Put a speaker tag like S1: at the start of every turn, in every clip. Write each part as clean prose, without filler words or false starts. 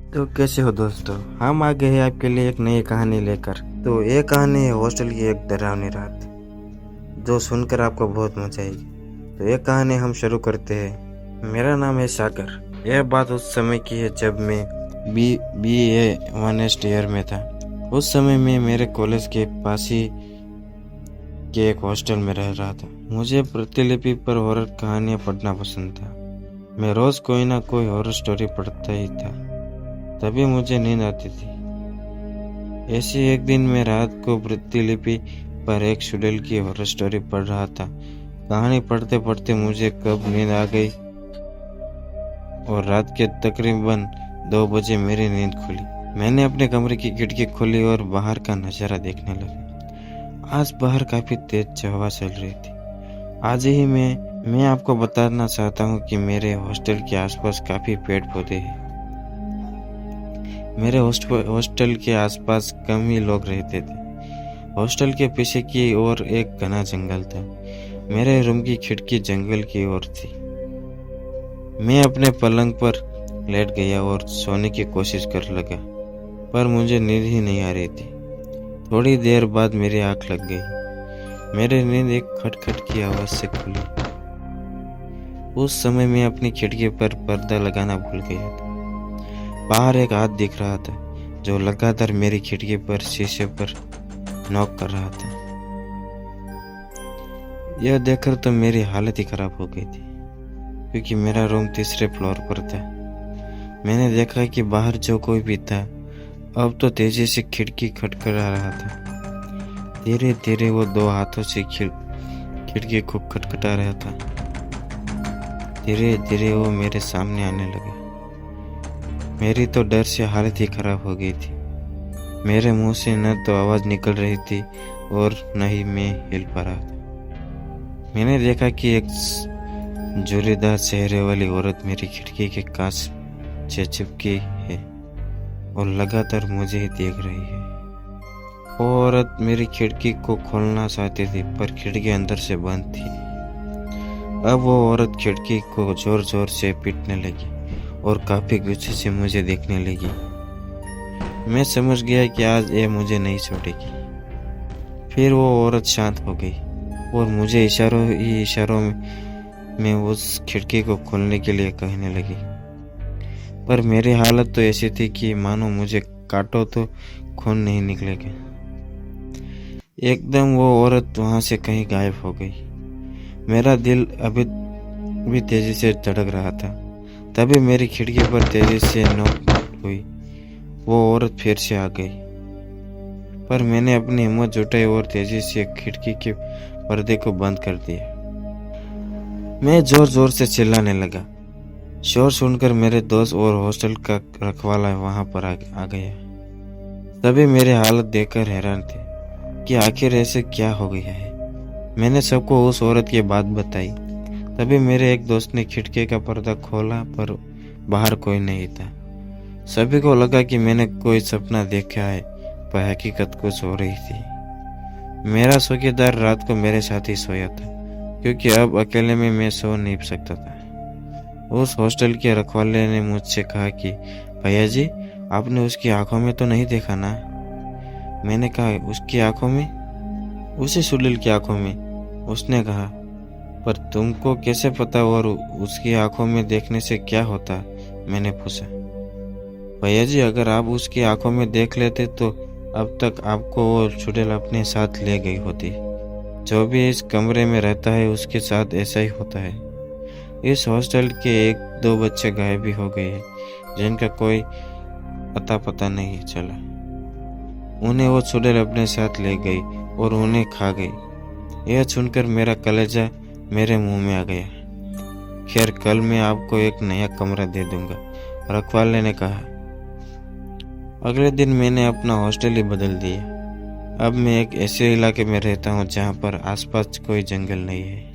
S1: तो कैसे हो दोस्तों, हम आ गए हैं आपके लिए एक नई कहानी लेकर। तो ये कहानी है हॉस्टल की एक डरावनी रात, जो सुनकर आपको बहुत मजा आएगी। तो ये कहानी हम शुरू करते हैं। मेरा नाम है सागर। यह बात उस समय की है जब मैं BA 1st ईयर में था। उस समय मैं मेरे कॉलेज के पास ही के एक हॉस्टल में रह रहा था। मुझे प्रतिलिपि पर हॉरर कहानियां पढ़ना पसंद था। मैं रोज कोई ना कोई हॉरर स्टोरी पढ़ता ही था, तभी मुझे नींद आती थी। ऐसे एक दिन मैं रात को प्रतिलिपि पर एक शेड्यूल की हॉरर स्टोरी पढ़ रहा था। कहानी पढ़ते पढ़ते मुझे कब नींद आ गई और रात के तकरीबन 2 बजे मेरी नींद खुली। मैंने अपने कमरे की खिड़की खोली और बाहर का नजारा देखने लगा। आज बाहर काफी तेज हवा चल रही थी। आज ही मैं आपको बताना चाहता हूँ कि मेरे हॉस्टल के आसपास काफी पेड़ पौधे हैं। मेरे हॉस्टल के आसपास कम ही लोग रहते थे। हॉस्टल के पीछे की ओर एक घना जंगल था। मेरे रूम की खिड़की जंगल की ओर थी। मैं अपने पलंग पर लेट गया और सोने की कोशिश कर लगा, पर मुझे नींद ही नहीं आ रही थी। थोड़ी देर बाद मेरी आंख लग गई। मेरी नींद एक खटखट की आवाज से खुली। उस समय मैं अपनी खिड़की पर पर्दा लगाना भूल गया था। बाहर एक हाथ दिख रहा था जो लगातार मेरी खिड़की पर शीशे पर नॉक कर रहा था। यह देखकर तो मेरी हालत ही खराब हो गई थी, क्योंकि मेरा रूम 3रे फ्लोर पर था। मैंने देखा कि बाहर जो कोई भी था अब तो तेजी से खिड़की खटखटा रहा था। धीरे धीरे वो 2 हाथों से खिड़की को खटखटा रहा था। धीरे धीरे वो मेरे सामने आने लगा। मेरी तो डर से हालत ही खराब हो गई थी। मेरे मुंह से न तो आवाज निकल रही थी और न ही मैं हिल पा रहा था। मैंने देखा कि एक जोरीदार चेहरे वाली औरत मेरी खिड़की के कांच से चिपकी है और लगातार मुझे ही देख रही है। वो औरत मेरी खिड़की को खोलना चाहती थी, पर खिड़की अंदर से बंद थी। अब वो औरत खिड़की को जोर जोर से पीटने लगी और काफी गुस्से से मुझे देखने लगी। मैं समझ गया कि आज ये मुझे नहीं छोड़ेगी। फिर वो औरत शांत हो गई और मुझे इशारों में उस खिड़की को खोलने के लिए कहने लगी। पर मेरी हालत तो ऐसी थी कि मानो मुझे काटो तो खून नहीं निकलेगा। एकदम वो औरत वहां से कहीं गायब हो गई। मेरा दिल अभी भी तेजी से धड़क रहा था। तभी मेरी खिड़की पर तेजी से नॉक हुई। वो औरत फिर से आ गई, पर मैंने अपनी हिम्मत जुटाई और तेजी से खिड़की के पर्दे को बंद कर दिया। मैं जोर जोर से चिल्लाने लगा। शोर सुनकर मेरे दोस्त और हॉस्टल का रखवाला वहां पर आ गया। सभी मेरी हालत देखकर हैरान थे कि आखिर ऐसे क्या हो गया है। मैंने सबको उस औरत की बात बताई। तभी मेरे एक दोस्त ने खिड़की का पर्दा खोला, पर बाहर कोई नहीं था। सभी को लगा कि मैंने कोई सपना देखा है, पर हकीकत कुछ हो रही थी। मेरा चौकीदार रात को मेरे साथ ही सोया था, क्योंकि अब अकेले में मैं सो नहीं सकता था। उस हॉस्टल के रखवाले ने मुझसे कहा कि भैया जी, आपने उसकी आंखों में तो नहीं देखा ना? मैंने कहा, उसकी आंखों में? उसी सुलील की आंखों में। उसने कहा, पर तुमको कैसे पता और उसकी आंखों में देखने से क्या होता? मैंने पूछा। भैया जी, अगर आप उसकी आंखों में देख लेते तो अब तक आपको वो चुड़ैल अपने साथ ले गई होती। जो भी इस कमरे में रहता है उसके साथ ऐसा ही होता है। इस हॉस्टल के 1-2 बच्चे गायब भी हो गए हैं, जिनका कोई अता पता नहीं चला। उन्हें वो चुड़ैल अपने साथ ले गई और उन्हें खा गई। यह सुनकर मेरा कलेजा मेरे मुंह में आ गया। खैर, कल मैं आपको एक नया कमरा दे दूंगा, रखवाले ने कहा। अगले दिन मैंने अपना हॉस्टल ही बदल दिया। अब मैं एक ऐसे इलाके में रहता हूँ जहाँ पर आसपास कोई जंगल नहीं है।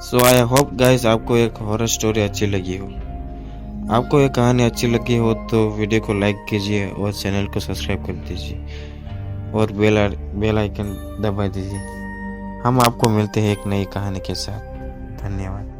S1: सो आई होप गाइस आपको एक हॉरर स्टोरी अच्छी लगी हो। आपको ये कहानी अच्छी लगी हो तो वीडियो को लाइक कीजिए और चैनल को सब्सक्राइब कर दीजिए और बेल आइकन दबा दीजिए। हम आपको मिलते हैं एक नई कहानी के साथ। धन्यवाद।